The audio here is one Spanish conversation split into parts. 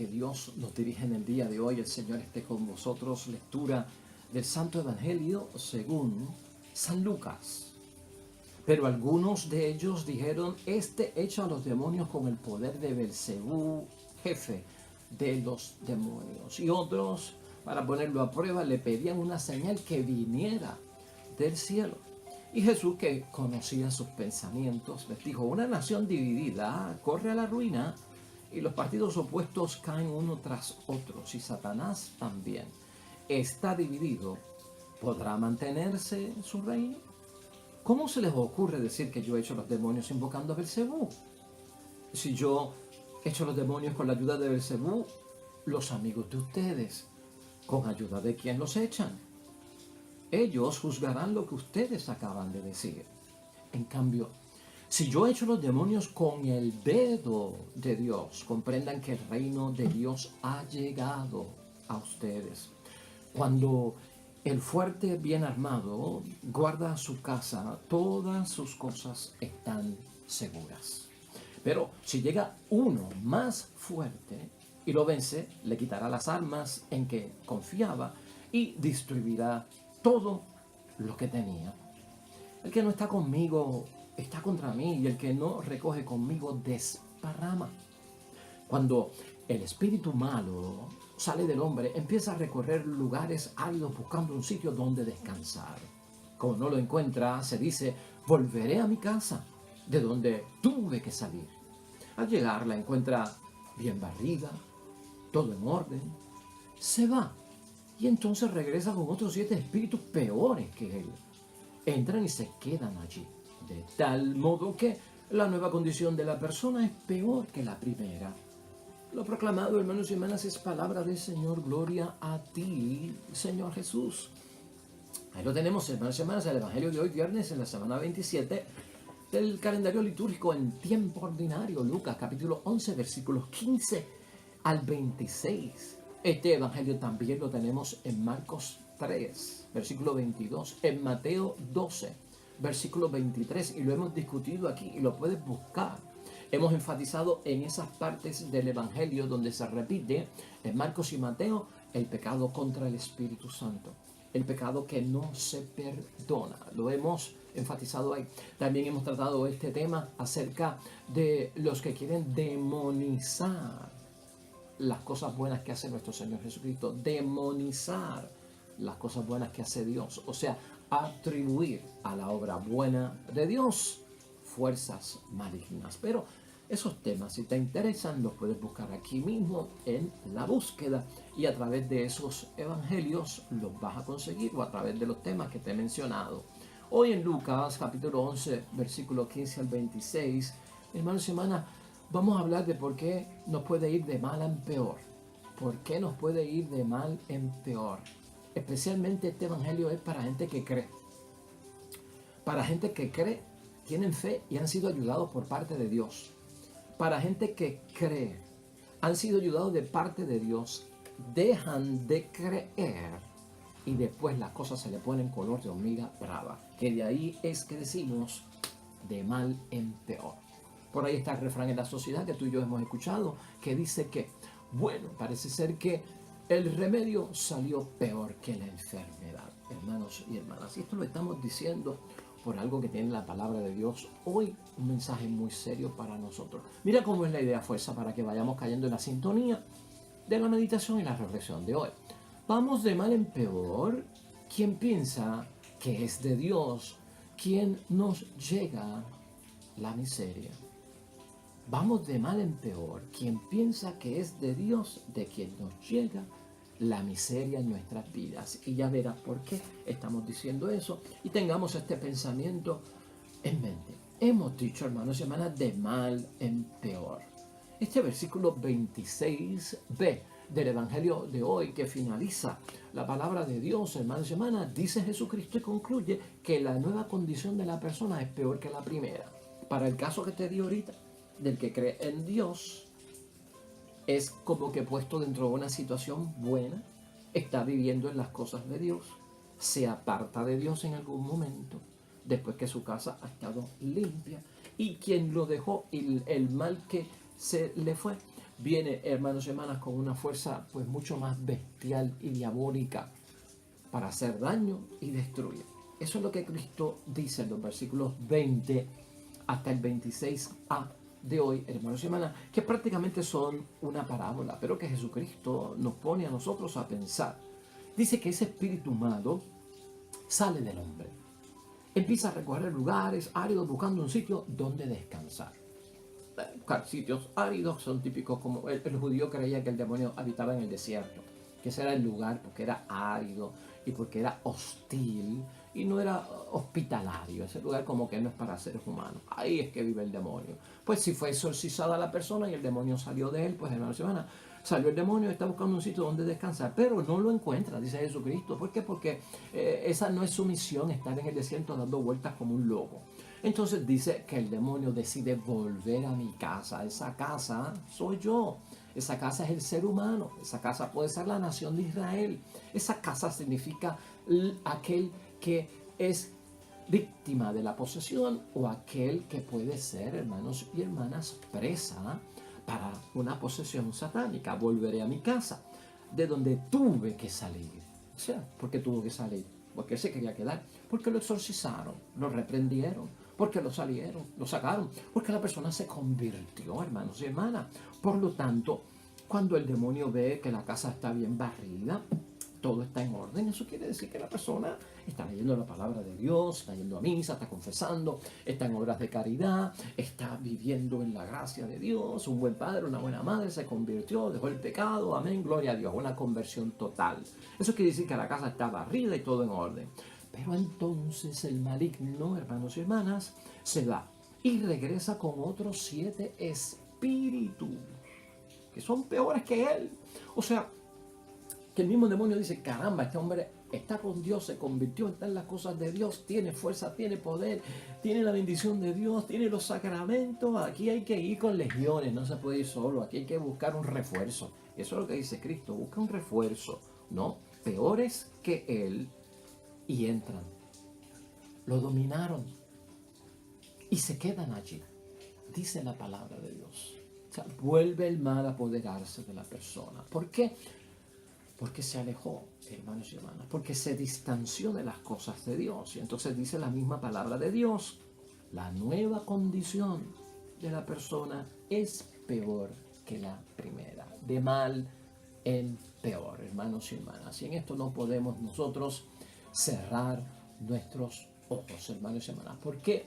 que Dios nos dirige en el día de hoy. El Señor esté con vosotros. Lectura del Santo Evangelio según San Lucas. Pero algunos de ellos dijeron: este echa a los demonios con el poder de Belcebú, jefe de los demonios. Y otros, para ponerlo a prueba, le pedían una señal que viniera del cielo. Y Jesús, que conocía sus pensamientos, les dijo: una nación dividida corre a la ruina, y los partidos opuestos caen uno tras otro. Si Satanás también está dividido, ¿podrá mantenerse su reino? ¿Cómo se les ocurre decir que yo echo los demonios invocando a Belcebú? Si yo echo los demonios con la ayuda de Belcebú, los amigos de ustedes, ¿con ayuda de quién los echan? Ellos juzgarán lo que ustedes acaban de decir. En cambio, si yo echo los demonios con el dedo de Dios, comprendan que el reino de Dios ha llegado a ustedes. Cuando el fuerte bien armado guarda su casa, todas sus cosas están seguras. Pero si llega uno más fuerte y lo vence, le quitará las armas en que confiaba y destruirá todo lo que tenía. El que no está conmigo está contra mí, y el que no recoge conmigo desparrama. Cuando el espíritu malo sale del hombre, empieza a recorrer lugares áridos buscando un sitio donde descansar. Como no lo encuentra, se dice: volveré a mi casa, de donde tuve que salir. Al llegar la encuentra bien barrida, todo en orden. Se va, y entonces regresa con otros 7 espíritus peores que él. Entran y se quedan allí, de tal modo que la nueva condición de la persona es peor que la primera. Lo proclamado, hermanos y hermanas, es palabra del Señor. Gloria a ti, Señor Jesús. Ahí lo tenemos, hermanos y hermanas, el Evangelio de hoy, viernes, en la semana 27 del calendario litúrgico en tiempo ordinario. Lucas, capítulo 11, versículos 15 al 26. Este Evangelio también lo tenemos en Marcos 3, versículo 22, en Mateo 12, versículo 23, y lo hemos discutido aquí y lo puedes buscar. Hemos enfatizado en esas partes del Evangelio donde se repite, en Marcos y Mateo, el pecado contra el Espíritu Santo, el pecado que no se perdona. Lo hemos enfatizado ahí. También hemos tratado este tema acerca de los que quieren demonizar las cosas buenas que hace nuestro Señor Jesucristo, demonizar las cosas buenas que hace Dios, o sea, atribuir a la obra buena de Dios fuerzas malignas. Pero esos temas, si te interesan, los puedes buscar aquí mismo en la búsqueda, y a través de esos evangelios los vas a conseguir, o a través de los temas que te he mencionado. Hoy en Lucas, capítulo 11, versículo 15 al 26, hermanos y hermanas, vamos a hablar de por qué nos puede ir de mal en peor. ¿Por qué nos puede ir de mal en peor? Especialmente este evangelio es para gente que cree. Para gente que cree, tienen fe y han sido ayudados por parte de Dios. Para gente que cree, han sido ayudados de parte de Dios, dejan de creer y después las cosas se le ponen color de hormiga brava. Que de ahí es que decimos de mal en peor. Por ahí está el refrán en la sociedad que tú y yo hemos escuchado, que dice que, bueno, parece ser que el remedio salió peor que la enfermedad, hermanos y hermanas. Y esto lo estamos diciendo por algo que tiene la palabra de Dios hoy, un mensaje muy serio para nosotros. Mira cómo es la idea fuerza para que vayamos cayendo en la sintonía de la meditación y la reflexión de hoy. Vamos de mal en peor. ¿Quién piensa que es de Dios? ¿Quién nos llega la miseria? Vamos de mal en peor. Quien piensa que es de Dios, de quien nos llega la miseria en nuestras vidas. Y ya verás por qué estamos diciendo eso. Y tengamos este pensamiento en mente. Hemos dicho, hermanos y hermanas, de mal en peor. Este versículo 26b del Evangelio de hoy, que finaliza la palabra de Dios, hermanos y hermanas, dice Jesucristo y concluye que la nueva condición de la persona es peor que la primera. Para el caso que te di ahorita, del que cree en Dios, es como que puesto dentro de una situación buena, está viviendo en las cosas de Dios, se aparta de Dios en algún momento, después que su casa ha estado limpia, y quien lo dejó, el mal que se le fue, viene, hermanos y hermanas, con una fuerza pues mucho más bestial y diabólica para hacer daño y destruir. Eso es lo que Cristo dice en los versículos 20 hasta el 26a de hoy, hermanos y hermanas, que prácticamente son una parábola, pero que Jesucristo nos pone a nosotros a pensar. Dice que ese espíritu malo sale del hombre, empieza a recorrer lugares áridos buscando un sitio donde descansar. Buscar sitios áridos son típicos, como el judío creía que el demonio habitaba en el desierto, que ese era el lugar porque era árido y porque era hostil y no era hospitalario. Ese lugar como que no es para seres humanos. Ahí es que vive el demonio. Pues si fue exorcizada la persona y el demonio salió de él, pues hermanos y hermanas, salió el demonio y está buscando un sitio donde descansar, pero no lo encuentra, dice Jesucristo. ¿Por qué? Porque esa no es su misión, estar en el desierto dando vueltas como un lobo. Entonces dice que el demonio decide volver a mi casa. Esa casa soy yo. Esa casa es el ser humano. Esa casa puede ser la nación de Israel. Esa casa significa aquel que es víctima de la posesión o aquel que puede ser, hermanos y hermanas, presa para una posesión satánica. Volveré a mi casa, de donde tuve que salir. O sea, ¿por qué tuvo que salir? Porque él se quería quedar. Porque lo exorcizaron, lo reprendieron, porque lo sacaron, porque la persona se convirtió, hermanos y hermanas. Por lo tanto, cuando el demonio ve que la casa está bien barrida, todo está en orden, eso quiere decir que la persona está leyendo la palabra de Dios, está yendo a misa, está confesando, está en obras de caridad, está viviendo en la gracia de Dios, un buen padre, una buena madre, se convirtió, dejó el pecado, amén, gloria a Dios, una conversión total. Eso quiere decir que la casa está barrida y todo en orden. Pero entonces el maligno, hermanos y hermanas, se va y regresa con otros 7 espíritus que son peores que él. O sea, que el mismo demonio dice, caramba, este hombre está con Dios, se convirtió, está en las cosas de Dios, tiene fuerza, tiene poder, tiene la bendición de Dios, tiene los sacramentos, aquí hay que ir con legiones, no se puede ir solo, aquí hay que buscar un refuerzo. Eso es lo que dice Cristo, busca un refuerzo, ¿no? Peores que él, y entran, lo dominaron y se quedan allí, dice la palabra de Dios. O sea, vuelve el mal a apoderarse de la persona. ¿Por qué? Porque se alejó, hermanos y hermanas, porque se distanció de las cosas de Dios. Y entonces dice la misma palabra de Dios, la nueva condición de la persona es peor que la primera, de mal en peor, hermanos y hermanas. Y en esto no podemos nosotros cerrar nuestros ojos, hermanos y hermanas. ¿Por qué?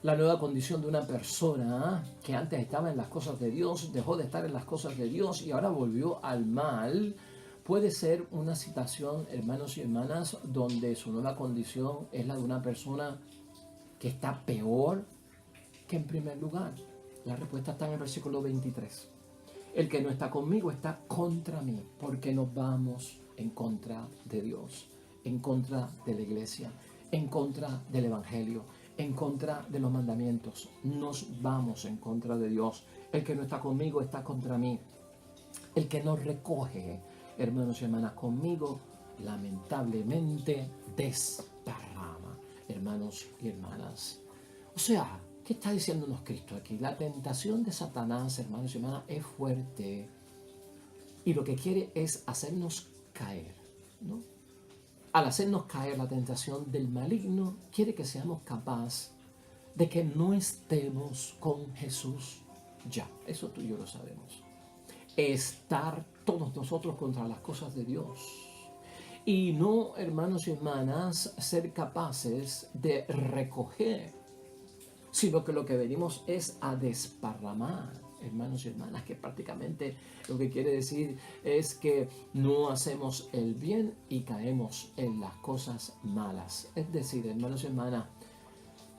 La nueva condición de una persona que antes estaba en las cosas de Dios, dejó de estar en las cosas de Dios y ahora volvió al mal, puede ser una situación, hermanos y hermanas, donde su nueva condición es la de una persona que está peor que en primer lugar. La respuesta está en el versículo 23. El que no está conmigo está contra mí, porque nos vamos en contra de Dios, en contra de la iglesia, en contra del evangelio, en contra de los mandamientos. Nos vamos en contra de Dios. El que no está conmigo está contra mí. El que no recoge, hermanos y hermanas, conmigo, lamentablemente desparrama, hermanos y hermanas. O sea, ¿qué está diciéndonos Cristo aquí? La tentación de Satanás, hermanos y hermanas, es fuerte y lo que quiere es hacernos caer, ¿no? Al hacernos caer, la tentación del maligno quiere que seamos capaces de que no estemos con Jesús ya. Eso tú y yo lo sabemos. Estar todos nosotros contra las cosas de Dios. Y no, hermanos y hermanas, ser capaces de recoger, sino que lo que venimos es a desparramar, hermanos y hermanas, que prácticamente lo que quiere decir es que no hacemos el bien y caemos en las cosas malas. Es decir, hermanos y hermanas,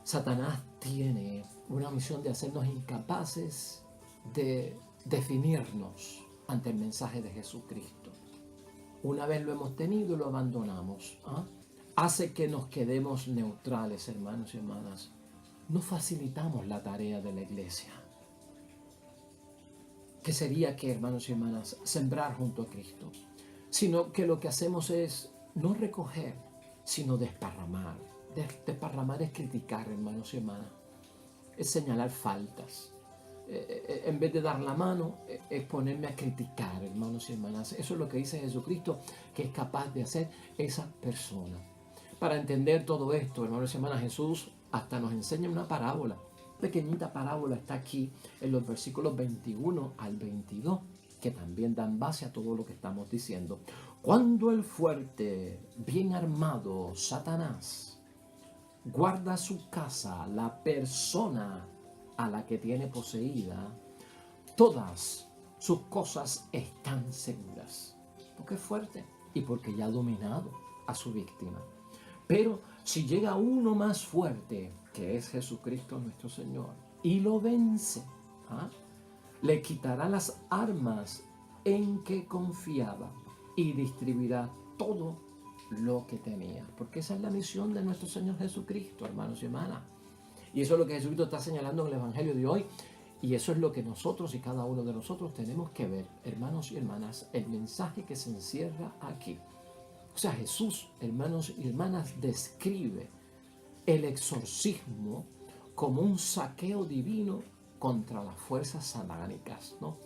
Satanás tiene una misión de hacernos incapaces de definirnos ante el mensaje de Jesucristo. Una vez lo hemos tenido, lo abandonamos. Hace que nos quedemos neutrales, hermanos y hermanas. No facilitamos la tarea de la iglesia. ¿Qué sería que, hermanos y hermanas, sembrar junto a Cristo? Sino que lo que hacemos es no recoger, sino desparramar. Desparramar es criticar, hermanos y hermanas. Es señalar faltas. en vez de dar la mano, es ponerme a criticar, hermanos y hermanas. Eso es lo que dice Jesucristo que es capaz de hacer esa persona. Para entender todo esto, hermanos y hermanas, Jesús hasta nos enseña una parábola. Pequeñita parábola está aquí en los versículos 21 al 22, que también dan base a todo lo que estamos diciendo. Cuando el fuerte, bien armado, Satanás, guarda su casa, la persona a la que tiene poseída, todas sus cosas están seguras. Porque es fuerte y porque ya ha dominado a su víctima. Pero si llega uno más fuerte, que es Jesucristo nuestro Señor, y lo vence, ¿ah?, le quitará las armas en que confiaba y distribuirá todo lo que tenía. Porque esa es la misión de nuestro Señor Jesucristo, hermanos y hermanas. Y eso es lo que Jesucristo está señalando en el Evangelio de hoy. Y eso es lo que nosotros y cada uno de nosotros tenemos que ver, hermanos y hermanas, el mensaje que se encierra aquí. O sea, Jesús, hermanos y hermanas, describe el exorcismo como un saqueo divino contra las fuerzas satánicas, ¿no?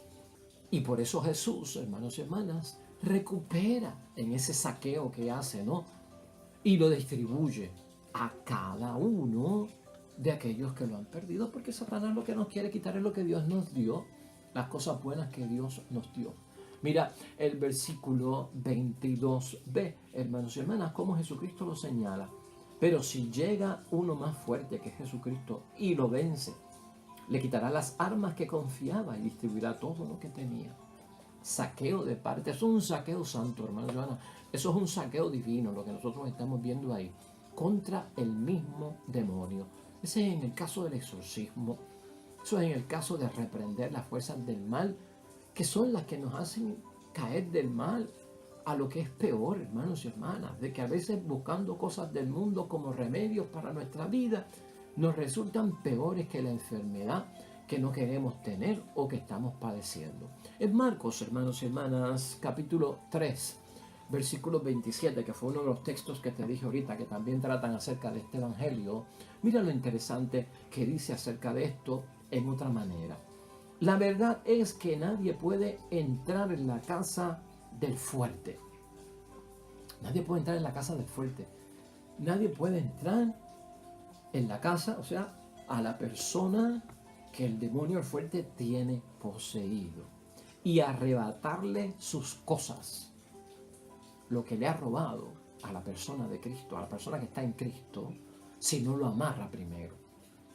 Y por eso Jesús, hermanos y hermanas, recupera en ese saqueo que hace, ¿no?, y lo distribuye a cada uno de aquellos que lo han perdido, porque Satanás lo que nos quiere quitar es lo que Dios nos dio, las cosas buenas que Dios nos dio. Mira el versículo 22b, hermanos y hermanas, cómo Jesucristo lo señala. Pero si llega uno más fuerte que Jesucristo y lo vence, le quitará las armas que confiaba y distribuirá todo lo que tenía. Saqueo de parte, eso es un saqueo santo, hermanos y hermanas. Eso es un saqueo divino, lo que nosotros estamos viendo ahí, contra el mismo demonio. Ese es en el caso del exorcismo. Eso es en el caso de reprender las fuerzas del mal, que son las que nos hacen caer del mal a lo que es peor, hermanos y hermanas, de que a veces buscando cosas del mundo como remedios para nuestra vida, nos resultan peores que la enfermedad que no queremos tener o que estamos padeciendo. En Marcos, hermanos y hermanas, capítulo 3, versículo 27, que fue uno de los textos que te dije ahorita, que también tratan acerca de este evangelio, mira lo interesante que dice acerca de esto en otra manera. La verdad es que nadie puede entrar en la casa del fuerte. Nadie puede entrar en la casa del fuerte. Nadie puede entrar en la casa, o sea, a la persona que el demonio fuerte tiene poseído y arrebatarle sus cosas, lo que le ha robado a la persona de Cristo, a la persona que está en Cristo, si no lo amarra primero.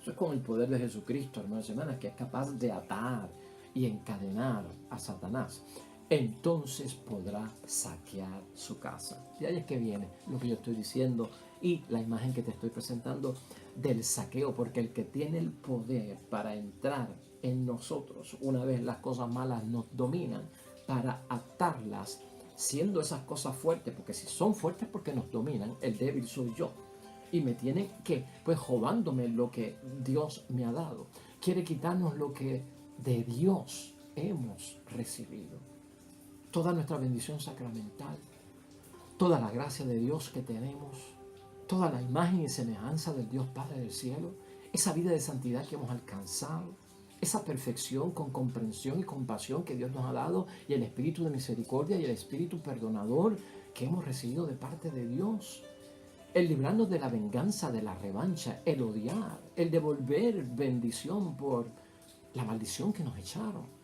Eso es con el poder de Jesucristo, hermanos y hermanas, que es capaz de atar y encadenar a Satanás. Entonces podrá saquear su casa. Y ahí es que viene lo que yo estoy diciendo y la imagen que te estoy presentando del saqueo, porque el que tiene el poder para entrar en nosotros, una vez las cosas malas nos dominan, para atarlas, siendo esas cosas fuertes, porque si son fuertes porque nos dominan, el débil soy yo. Y me tienen que, pues, robándome lo que Dios me ha dado. Quiere quitarnos lo que de Dios hemos recibido. Toda nuestra bendición sacramental, toda la gracia de Dios que tenemos, toda la imagen y semejanza del Dios Padre del cielo, esa vida de santidad que hemos alcanzado, esa perfección con comprensión y compasión que Dios nos ha dado, y el espíritu de misericordia y el espíritu perdonador que hemos recibido de parte de Dios. El librarnos de la venganza, de la revancha, el odiar, el devolver bendición por la maldición que nos echaron.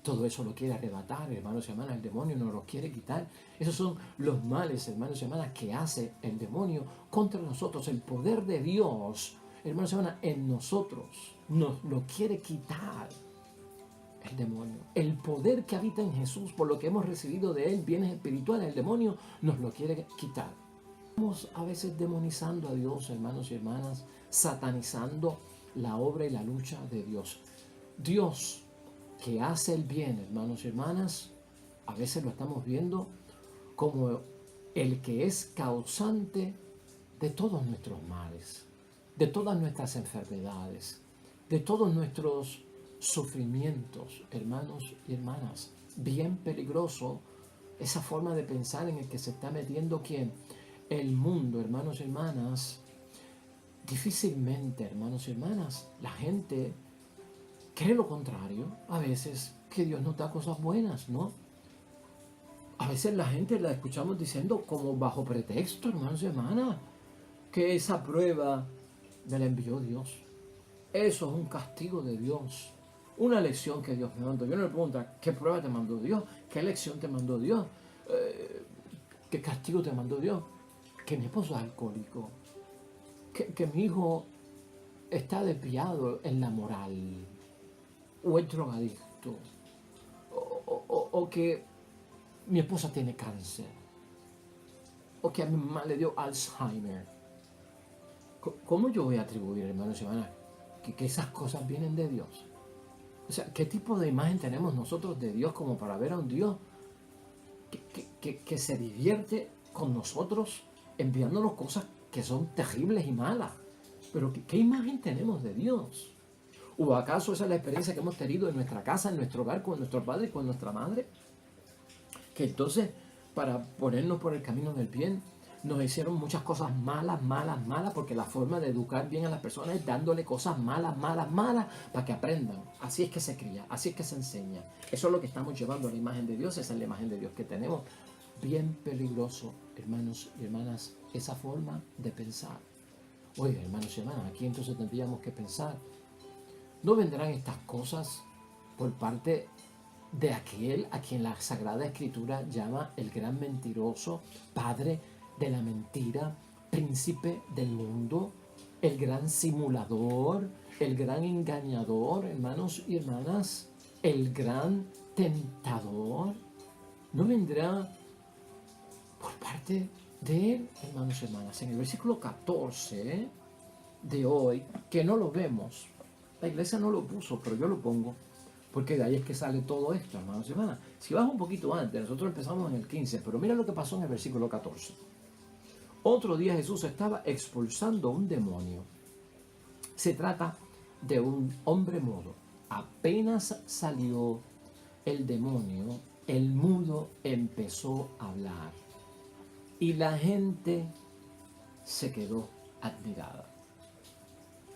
Todo eso lo quiere arrebatar, hermanos y hermanas, el demonio nos lo quiere quitar. Esos son los males, hermanos y hermanas, que hace el demonio contra nosotros. El poder de Dios, hermanos y hermanas, en nosotros nos lo quiere quitar el demonio. El poder que habita en Jesús, por lo que hemos recibido de Él, bienes espirituales, el demonio nos lo quiere quitar. Estamos a veces demonizando a Dios, hermanos y hermanas, satanizando la obra y la lucha de Dios. Dios, que hace el bien, hermanos y hermanas, a veces lo estamos viendo como el que es causante de todos nuestros males, de todas nuestras enfermedades, de todos nuestros sufrimientos, hermanos y hermanas. Bien peligroso esa forma de pensar en el que se está metiendo ¿quién? El mundo, hermanos y hermanas. Difícilmente, hermanos y hermanas, la gente cree lo contrario. A veces que Dios nos da cosas buenas, ¿no? A veces la gente la escuchamos diciendo como bajo pretexto, hermanos y hermanas, que esa prueba me la envió Dios. Eso es un castigo de Dios. Una lección que Dios me mandó. Yo no le pregunto, ¿qué prueba te mandó Dios? ¿Qué lección te mandó Dios? ¿Qué castigo te mandó Dios? Que mi esposo es alcohólico. Que mi hijo está desviado en la moral. O es drogadicto. O que mi esposa tiene cáncer. O que a mi mamá le dio Alzheimer. ¿Cómo yo voy a atribuir, hermanos y hermanas, que esas cosas vienen de Dios? O sea, ¿qué tipo de imagen tenemos nosotros de Dios como para ver a un Dios que se divierte con nosotros enviándonos cosas que son terribles y malas? Pero ¿qué imagen tenemos de Dios? ¿O acaso esa es la experiencia que hemos tenido en nuestra casa, en nuestro hogar, con nuestro padre y con nuestra madre? Que entonces, para ponernos por el camino del bien, nos hicieron muchas cosas malas, porque la forma de educar bien a las personas es dándole cosas malas, para que aprendan. Así es que se cría, así es que se enseña. Eso es lo que estamos llevando a la imagen de Dios, esa es la imagen de Dios que tenemos. Bien peligroso, hermanos y hermanas, esa forma de pensar. Oye, hermanos y hermanas, aquí entonces tendríamos que pensar, ¿no vendrán estas cosas por parte de aquel a quien la Sagrada Escritura llama el gran mentiroso, padre de la mentira, príncipe del mundo, el gran simulador, el gran engañador, hermanos y hermanas, el gran tentador? ¿No vendrá por parte de él, hermanos y hermanas? En el versículo 14 de hoy, que no lo vemos, la iglesia no lo puso, pero yo lo pongo, porque de ahí es que sale todo esto, hermanos y hermanas. Si vas un poquito antes, nosotros empezamos en el 15, pero mira lo que pasó en el versículo 14. Otro día Jesús estaba expulsando un demonio. Se trata de un hombre mudo. Apenas salió el demonio, el mudo empezó a hablar. Y la gente se quedó admirada.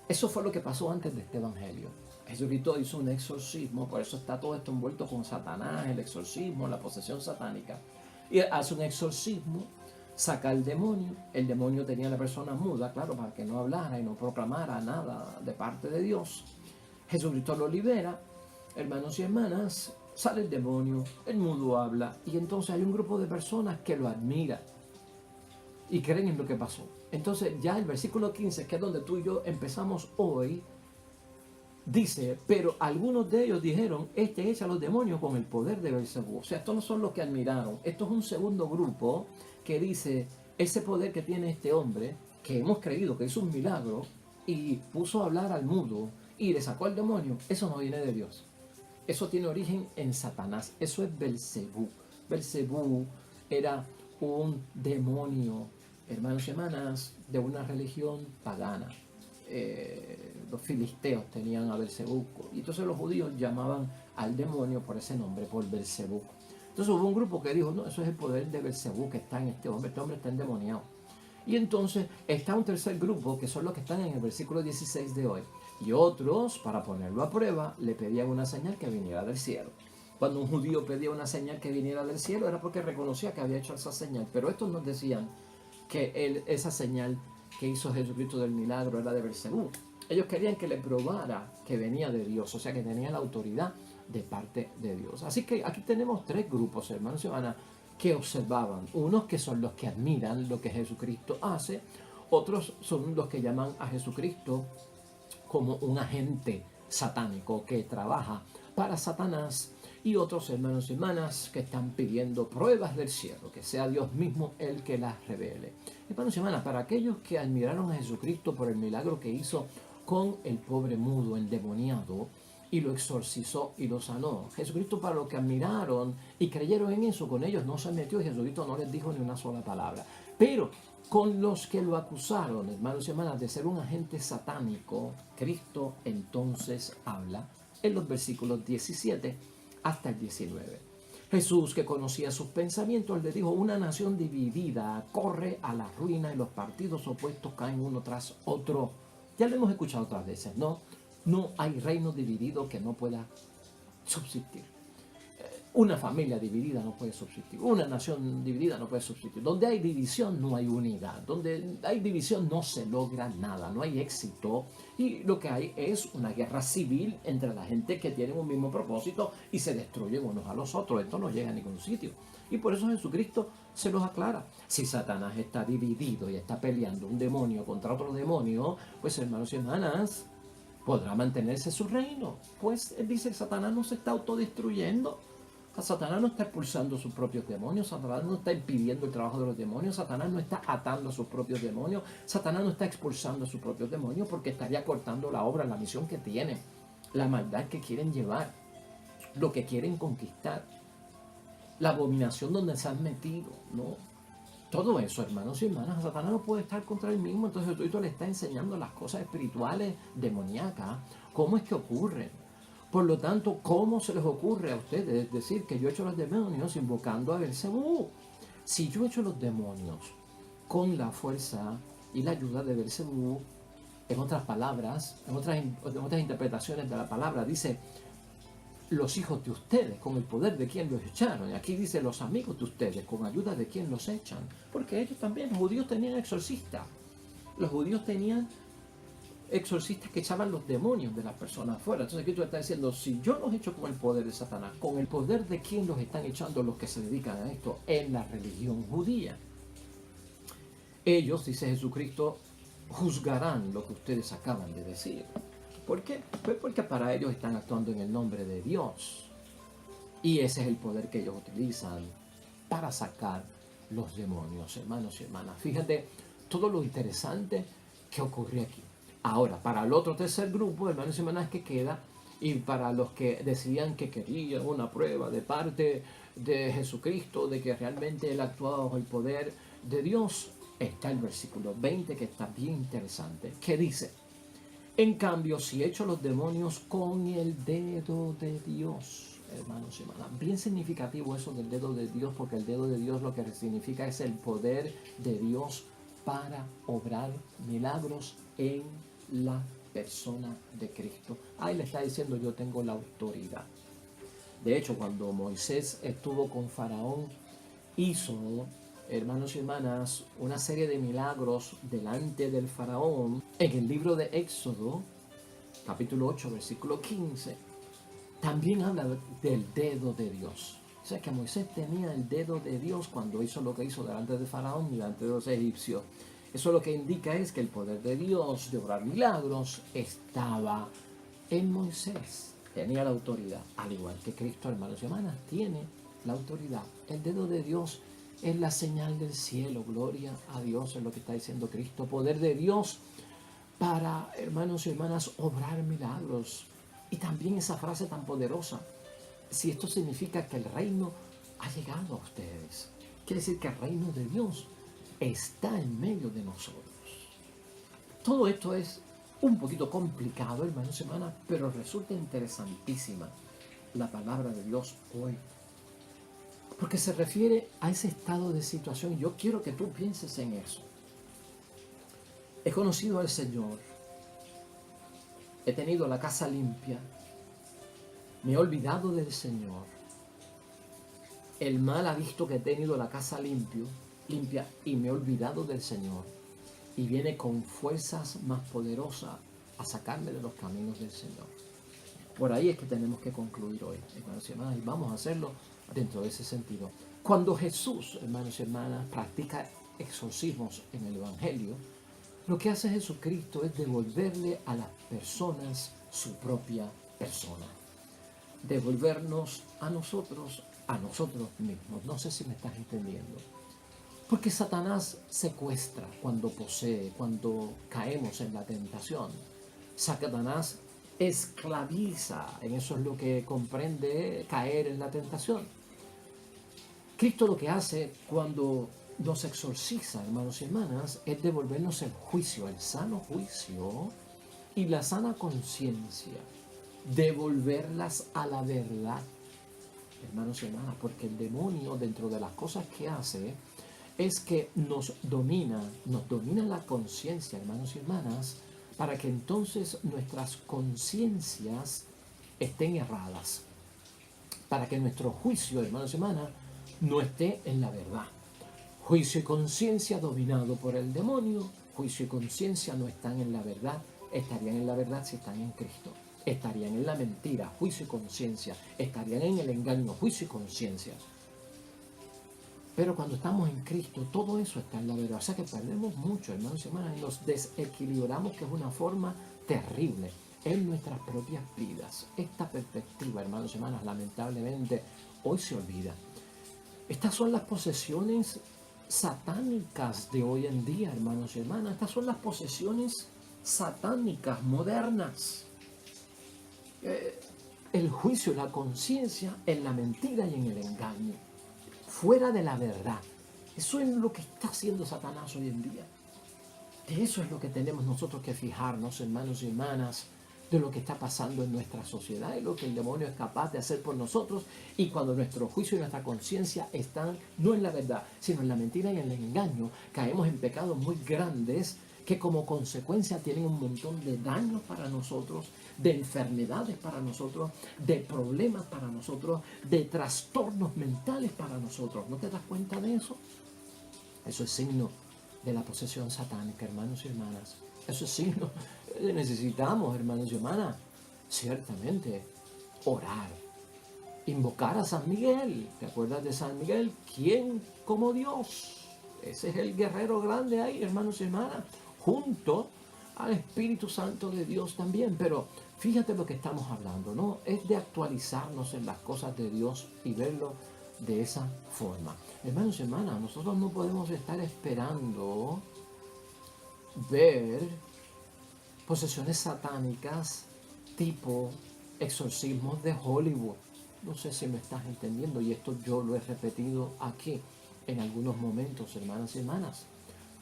Eso fue lo que pasó antes de este evangelio. Jesucristo hizo un exorcismo, por eso está todo esto envuelto con Satanás, el exorcismo, la posesión satánica. Y hace un exorcismo, saca al demonio. El demonio tenía a la persona muda, claro, para que no hablara y no proclamara nada de parte de Dios. Jesucristo lo libera, hermanos y hermanas, sale el demonio, el mudo habla, y entonces hay un grupo de personas que lo admira y creen en lo que pasó. Entonces ya el versículo 15, que es donde tú y yo empezamos hoy, dice, pero algunos de ellos dijeron, este echa a los demonios con el poder de Beelzebú. O sea, estos no son los que admiraron. Esto es un segundo grupo que dice, ese poder que tiene este hombre, que hemos creído que hizo un milagro, y puso a hablar al mudo, y le sacó al demonio, eso no viene de Dios. Eso tiene origen en Satanás. Eso es Beelzebú. Beelzebú era un demonio, hermanos y hermanas, de una religión pagana. Los filisteos tenían a Beelzebú, y entonces los judíos llamaban al demonio por ese nombre, por Beelzebú. Entonces hubo un grupo que dijo, no, eso es el poder de Beelzebú que está en este hombre está endemoniado. Y entonces está un tercer grupo, que son los que están en el versículo 16 de hoy. Y otros, para ponerlo a prueba, le pedían una señal que viniera del cielo. Cuando un judío pedía una señal que viniera del cielo, era porque reconocía que había hecho esa señal. Pero estos nos decían que esa señal que hizo Jesucristo del milagro era de Beelzebú. Ellos querían que le probara que venía de Dios, o sea que tenía la autoridad de parte de Dios. Así que aquí tenemos tres grupos, hermanos y hermanas, que observaban. Unos que son los que admiran lo que Jesucristo hace, otros son los que llaman a Jesucristo como un agente satánico que trabaja para Satanás, y otros, hermanos y hermanas, que están pidiendo pruebas del cielo, que sea Dios mismo el que las revele. Hermanos y hermanas, para aquellos que admiraron a Jesucristo por el milagro que hizo con el pobre mudo endemoniado, y lo exorcizó y lo sanó. Jesucristo, para los que admiraron y creyeron en eso, con ellos no se metió, y Jesucristo no les dijo ni una sola palabra. Pero con los que lo acusaron, hermanos y hermanas, de ser un agente satánico, Cristo entonces habla en los versículos 17 hasta el 19. Jesús, que conocía sus pensamientos, le dijo, una nación dividida corre a la ruina y los partidos opuestos caen uno tras otro. Ya lo hemos escuchado otras veces, ¿no? No hay reino dividido que no pueda subsistir. Una familia dividida no puede subsistir. Una nación dividida no puede subsistir. Donde hay división no hay unidad. Donde hay división no se logra nada, no hay éxito. Y lo que hay es una guerra civil entre la gente que tiene un mismo propósito y se destruyen unos a los otros. Esto no llega a ningún sitio. Y por eso Jesucristo se los aclara. Si Satanás está dividido y está peleando un demonio contra otro demonio, pues hermanos y hermanas, podrá mantenerse su reino. Pues él dice, Satanás no se está autodestruyendo. Satanás no está expulsando sus propios demonios, Satanás no está impidiendo el trabajo de los demonios, Satanás no está atando a sus propios demonios, Satanás no está expulsando a sus propios demonios porque estaría cortando la obra, la misión que tienen, la maldad que quieren llevar, lo que quieren conquistar, la abominación donde se han metido, ¿no? Todo eso, hermanos y hermanas, Satanás no puede estar contra él mismo, entonces Jesucristo le está enseñando las cosas espirituales demoníacas, cómo es que ocurren. Por lo tanto, ¿cómo se les ocurre a ustedes decir que yo echo los demonios invocando a Belcebú? Si yo echo los demonios con la fuerza y la ayuda de Belcebú, en otras palabras, en otras interpretaciones de la palabra, dice los hijos de ustedes, con el poder de quien los echaron. Y aquí dice los amigos de ustedes, con ayuda de quien los echan. Porque ellos también, los judíos tenían exorcistas. Los judíos tenían exorcistas que echaban los demonios de las personas afuera. Entonces aquí tú estás diciendo, si yo los echo con el poder de Satanás, con el poder de quién los están echando los que se dedican a esto en la religión judía, ellos, dice Jesucristo, juzgarán lo que ustedes acaban de decir. ¿Por qué? Pues porque para ellos están actuando en el nombre de Dios. Y ese es el poder que ellos utilizan para sacar los demonios, hermanos y hermanas. Fíjate todo lo interesante que ocurre aquí. Ahora, para el otro tercer grupo, hermanos y hermanas, que queda, y para los que decían que querían una prueba de parte de Jesucristo, de que realmente Él actuaba bajo el poder de Dios, está el versículo 20, que está bien interesante, que dice, en cambio, si echo los demonios con el dedo de Dios, hermanos y hermanas, bien significativo eso del dedo de Dios, porque el dedo de Dios lo que significa es el poder de Dios para obrar milagros en la persona de Cristo. Ahí le está diciendo, yo tengo la autoridad. De hecho, cuando Moisés estuvo con Faraón, hizo, hermanos y hermanas, una serie de milagros delante del Faraón. En el libro de Éxodo, capítulo 8, versículo 15, también habla del dedo de Dios. O sea que Moisés tenía el dedo de Dios cuando hizo lo que hizo delante de Faraón y delante de los egipcios. Eso lo que indica es que el poder de Dios de obrar milagros estaba en Moisés. Tenía la autoridad, al igual que Cristo, hermanos y hermanas, tiene la autoridad. El dedo de Dios es la señal del cielo. Gloria a Dios, es lo que está diciendo Cristo. Poder de Dios para, hermanos y hermanas, obrar milagros. Y también esa frase tan poderosa, si esto significa que el reino ha llegado a ustedes, quiere decir que el reino de Dios está en medio de nosotros. Todo esto es un poquito complicado, hermanos y hermanas, pero resulta interesantísima la palabra de Dios hoy, porque se refiere a ese estado de situación. Yo quiero que tú pienses en eso. He conocido al Señor, he tenido la casa limpia, me he olvidado del Señor, el mal ha visto que he tenido la casa limpia y me he olvidado del Señor, y viene con fuerzas más poderosas a sacarme de los caminos del Señor. Por ahí es que tenemos que concluir hoy, hermanos y hermanas, y vamos a hacerlo dentro de ese sentido. Cuando Jesús, hermanos y hermanas, practica exorcismos en el Evangelio, lo que hace Jesucristo es devolverle a las personas su propia persona. Devolvernos a nosotros mismos. No sé si me estás entendiendo. Porque Satanás secuestra cuando posee, cuando caemos en la tentación. Satanás esclaviza, en eso es lo que comprende caer en la tentación. Cristo lo que hace cuando nos exorciza, hermanos y hermanas, es devolvernos el juicio, el sano juicio y la sana conciencia, devolverlas a la verdad, hermanos y hermanas, porque el demonio, dentro de las cosas que hace, es que nos domina la conciencia, hermanos y hermanas, para que entonces nuestras conciencias estén erradas, para que nuestro juicio, hermanos y hermanas, no esté en la verdad. Juicio y conciencia dominado por el demonio, juicio y conciencia no están en la verdad, estarían en la verdad si están en Cristo. Estarían en la mentira, juicio y conciencia, estarían en el engaño, juicio y conciencia. Pero cuando estamos en Cristo, todo eso está en la verdad. O sea que perdemos mucho, hermanos y hermanas, y nos desequilibramos, que es una forma terrible en nuestras propias vidas. Esta perspectiva, hermanos y hermanas, lamentablemente hoy se olvida. Estas son las posesiones satánicas de hoy en día, hermanos y hermanas. Estas son las posesiones satánicas modernas. El juicio y la conciencia en la mentira y en el engaño, fuera de la verdad. Eso es lo que está haciendo Satanás hoy en día. De eso es lo que tenemos nosotros que fijarnos, hermanos y hermanas, de lo que está pasando en nuestra sociedad y lo que el demonio es capaz de hacer por nosotros. Y cuando nuestro juicio y nuestra conciencia están no en la verdad, sino en la mentira y en el engaño, caemos en pecados muy grandes que como consecuencia tienen un montón de daños para nosotros, de enfermedades para nosotros, de problemas para nosotros, de trastornos mentales para nosotros. ¿No te das cuenta de eso? Eso es signo de la posesión satánica, hermanos y hermanas. Eso es signo. Necesitamos, hermanos y hermanas, ciertamente orar, invocar a San Miguel. ¿Te acuerdas de San Miguel? ¿Quién como Dios? Ese es el guerrero grande ahí, hermanos y hermanas, junto al Espíritu Santo de Dios también. Pero fíjate lo que estamos hablando, ¿no? Es de actualizarnos en las cosas de Dios y verlo de esa forma. Hermanos y hermanas, nosotros no podemos estar esperando ver posesiones satánicas tipo exorcismos de Hollywood. No sé si me estás entendiendo, y esto yo lo he repetido aquí en algunos momentos, hermanas y hermanas.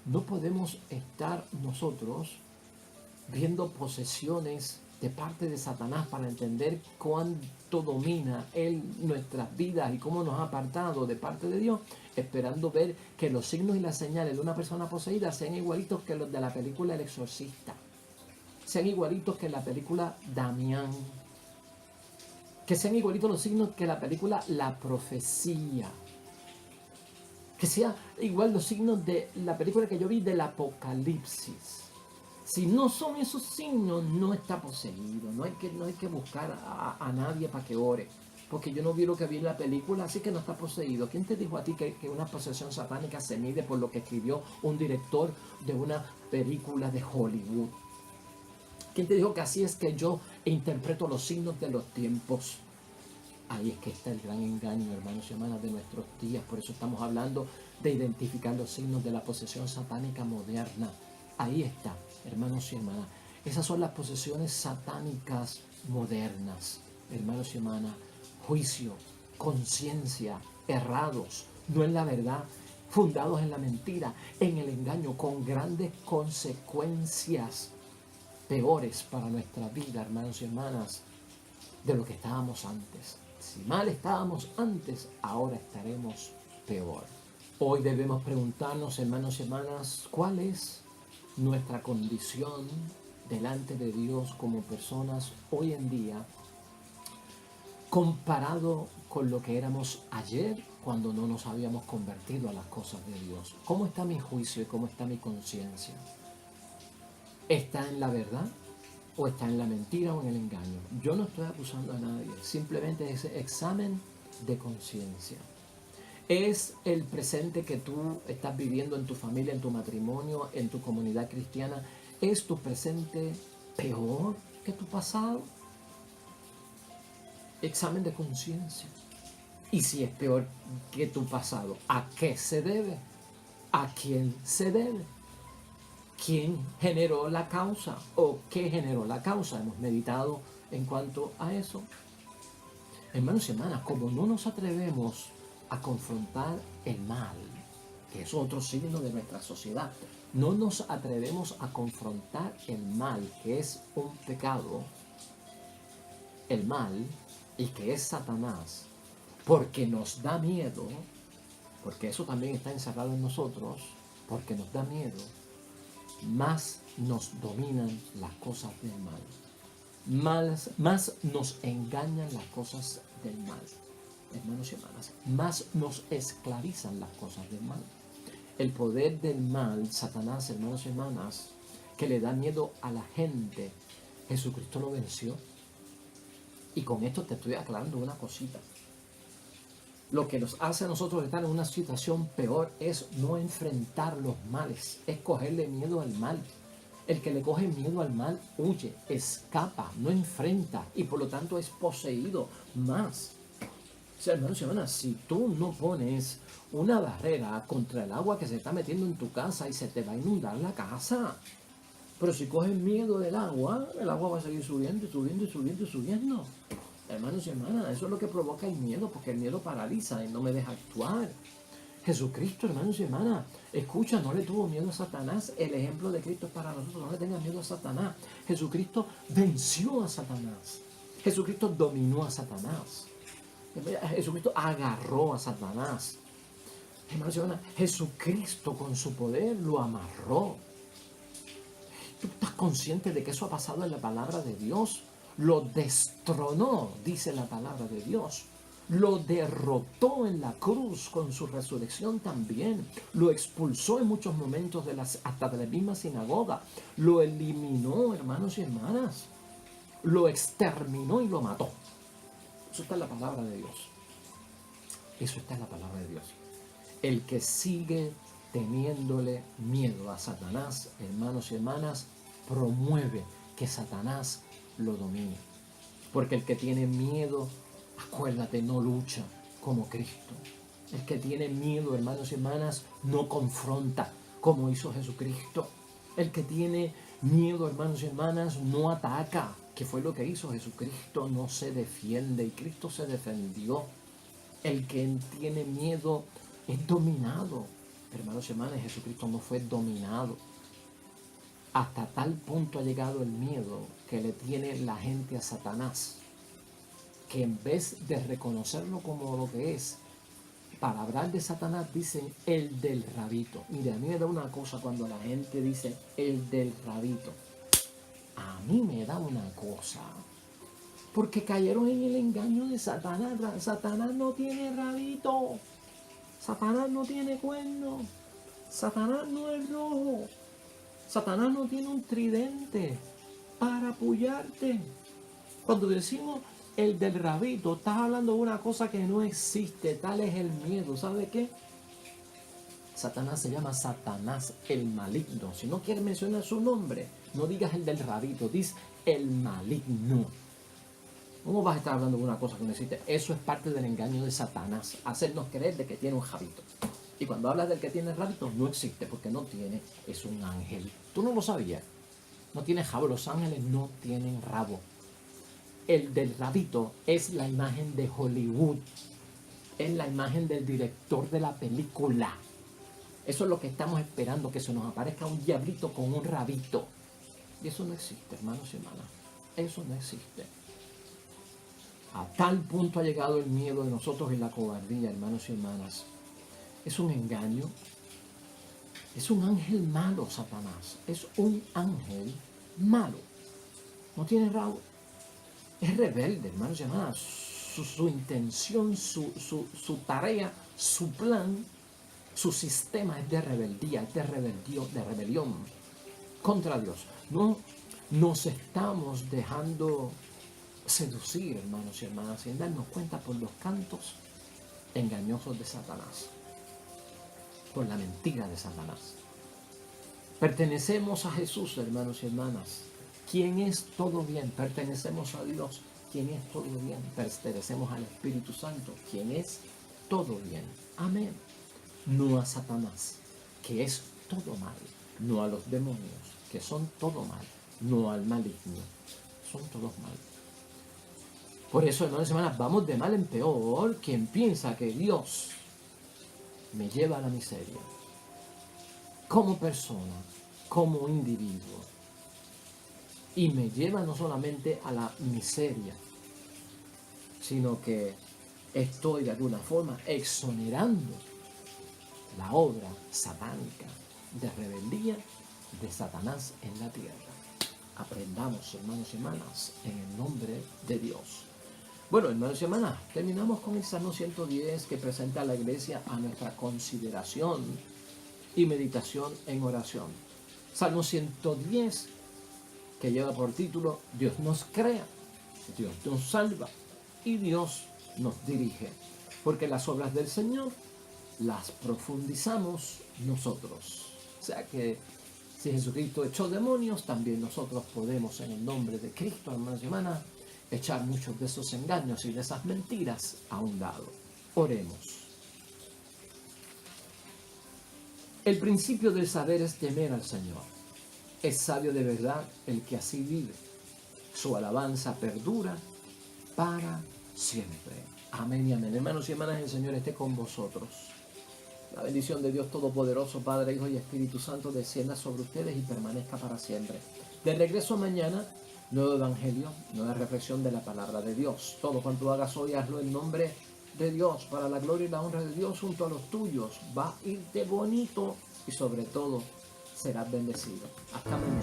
No podemos estar nosotros viendo posesiones de parte de Satanás para entender cuánto domina él nuestras vidas y cómo nos ha apartado de parte de Dios, esperando ver que los signos y las señales de una persona poseída sean igualitos que los de la película El Exorcista, sean igualitos que la película Damián, que sean igualitos los signos que la película La Profecía, que sea igual los signos de la película que yo vi del Apocalipsis. Si no son esos signos, no está poseído. No hay que buscar a nadie para que ore, porque yo no vi lo que vi en la película, así que no está poseído. ¿Quién te dijo a ti que una posesión satánica se mide por lo que escribió un director de una película de Hollywood? ¿Quién te dijo que así es que yo interpreto los signos de los tiempos? Ahí es que está el gran engaño, hermanos y hermanas, de nuestros días. Por eso estamos hablando de identificar los signos de la posesión satánica moderna. Ahí está, hermanos y hermanas. Esas son las posesiones satánicas modernas, hermanos y hermanas. Juicio, conciencia, errados, no en la verdad, fundados en la mentira, en el engaño, con grandes consecuencias peores para nuestra vida, hermanos y hermanas, de lo que estábamos antes. Si mal estábamos antes, ahora estaremos peor. Hoy debemos preguntarnos, hermanos y hermanas, ¿cuál es nuestra condición delante de Dios como personas hoy en día comparado con lo que éramos ayer cuando no nos habíamos convertido a las cosas de Dios? ¿Cómo está mi juicio y cómo está mi conciencia? ¿Está en la verdad o está en la mentira o en el engaño? Yo no estoy acusando a nadie, simplemente ese examen de conciencia. ¿Es el presente que tú estás viviendo en tu familia, en tu matrimonio, en tu comunidad cristiana, es tu presente peor que tu pasado? Examen de conciencia. Y si es peor que tu pasado, ¿a qué se debe? ¿A quién se debe? ¿Quién generó la causa? ¿O qué generó la causa? Hemos meditado en cuanto a eso. Hermanos y hermanas, como no nos atrevemos a confrontar el mal, que es otro signo de nuestra sociedad, no nos atrevemos a confrontar el mal, que es un pecado, el mal, y que es Satanás, porque nos da miedo, porque eso también está encerrado en nosotros, porque nos da miedo. más nos dominan las cosas del mal. Más nos engañan las cosas del mal. Hermanos y hermanas, más nos esclavizan las cosas del mal. El poder del mal, Satanás, hermanos y hermanas, que le da miedo a la gente, Jesucristo lo venció. Y con esto te estoy aclarando una cosita. Lo que nos hace a nosotros estar en una situación peor es no enfrentar los males, es cogerle miedo al mal. El que le coge miedo al mal huye, escapa, no enfrenta y por lo tanto es poseído más. O sea, hermanos y hermanas, si tú no pones una barrera contra el agua que se está metiendo en tu casa y se te va a inundar la casa, pero si coges miedo del agua, el agua va a seguir subiendo y subiendo y subiendo y subiendo. Hermanos y hermanas, eso es lo que provoca el miedo, porque el miedo paraliza y no me deja actuar. Jesucristo, hermanos y hermanas, escucha, no le tuvo miedo a Satanás. El ejemplo de Cristo es para nosotros, no le tengan miedo a Satanás. Jesucristo venció a Satanás. Jesucristo dominó a Satanás. Jesucristo agarró a Satanás. Hermanos y hermanas, Jesucristo con su poder lo amarró. ¿Tú estás consciente de que eso ha pasado en la palabra de Dios? Lo destronó, dice la palabra de Dios. Lo derrotó en la cruz con su resurrección también. Lo expulsó en muchos momentos hasta de la misma sinagoga. Lo eliminó, hermanos y hermanas. Lo exterminó y lo mató. Eso está en la palabra de Dios. Eso está en la palabra de Dios. El que sigue teniéndole miedo a Satanás, hermanos y hermanas, promueve que Satanás lo domine. Porque el que tiene miedo, acuérdate, no lucha como Cristo. El que tiene miedo, hermanos y hermanas, no confronta como hizo Jesucristo. El que tiene miedo, hermanos y hermanas, no ataca, que fue lo que hizo Jesucristo, no se defiende y Cristo se defendió. El que tiene miedo es dominado. Hermanos y hermanas, Jesucristo no fue dominado. Hasta tal punto ha llegado el miedo que le tiene la gente a Satanás, que en vez de reconocerlo como lo que es, para hablar de Satanás dicen el del rabito. Mire, a mí me da una cosa cuando la gente dice el del rabito. A mí me da una cosa. Porque cayeron en el engaño de Satanás. Satanás no tiene rabito. Satanás no tiene cuerno. Satanás no es rojo. Satanás no tiene un tridente para apoyarte. Cuando decimos el del rabito, estás hablando de una cosa que no existe. Tal es el miedo. ¿Sabe qué? Satanás se llama Satanás el maligno. Si no quieres mencionar su nombre, no digas el del rabito, dices el maligno. ¿Cómo vas a estar hablando de una cosa que no existe? Eso es parte del engaño de Satanás. Hacernos creer de que tiene un rabito. Y cuando hablas del que tiene rabito, no existe porque no tiene. Es un ángel. ¿Tú no lo sabías? No tiene rabo. Los ángeles no tienen rabo. El del rabito es la imagen de Hollywood. Es la imagen del director de la película. Eso es lo que estamos esperando, que se nos aparezca un diablito con un rabito. Y eso no existe, hermanos y hermanas. Eso no existe. A tal punto ha llegado el miedo de nosotros y la cobardía, hermanos y hermanas. Es un engaño. Es un ángel malo, Satanás. Es un ángel malo. No tiene rabo. Es rebelde, hermanos y hermanas. Su intención, su tarea, su plan, su sistema es de rebeldía, es de rebelión contra Dios. No nos estamos dejando seducir, hermanos y hermanas, sin darnos cuenta por los cantos engañosos de Satanás, por la mentira de Satanás. Pertenecemos a Jesús, hermanos y hermanas. ¿Quién es todo bien? Pertenecemos a Dios. ¿Quién es todo bien? Pertenecemos al Espíritu Santo. ¿Quién es todo bien? Amén. No a Satanás, que es todo mal. No a los demonios, que son todo mal. No al maligno, son todos mal. Por eso, hermanos y hermanas, vamos de mal en peor. Quien piensa que Dios me lleva a la miseria, como persona, como individuo, y me lleva no solamente a la miseria, sino que estoy de alguna forma exonerando la obra satánica de rebeldía, de Satanás en la tierra. Aprendamos, hermanos y hermanas, en el nombre de Dios. Bueno, hermanos y hermanas, terminamos con el Salmo 110 que presenta a la iglesia a nuestra consideración y meditación en oración. Salmo 110 que lleva por título Dios nos crea, Dios nos salva y Dios nos dirige, porque las obras del Señor las profundizamos nosotros. O sea que si Jesucristo echó demonios, también nosotros podemos en el nombre de Cristo, hermanos y hermanas, echar muchos de esos engaños y de esas mentiras a un lado. Oremos. El principio del saber es temer al Señor. Es sabio de verdad el que así vive. Su alabanza perdura para siempre. Amén y amén. Hermanos y hermanas, el Señor esté con vosotros. La bendición de Dios Todopoderoso, Padre, Hijo y Espíritu Santo, descienda sobre ustedes y permanezca para siempre. De regreso mañana, nuevo evangelio, nueva reflexión de la palabra de Dios. Todo cuanto hagas hoy, hazlo en nombre de Dios, para la gloria y la honra de Dios junto a los tuyos. Va a irte bonito y sobre todo serás bendecido. Hasta mañana.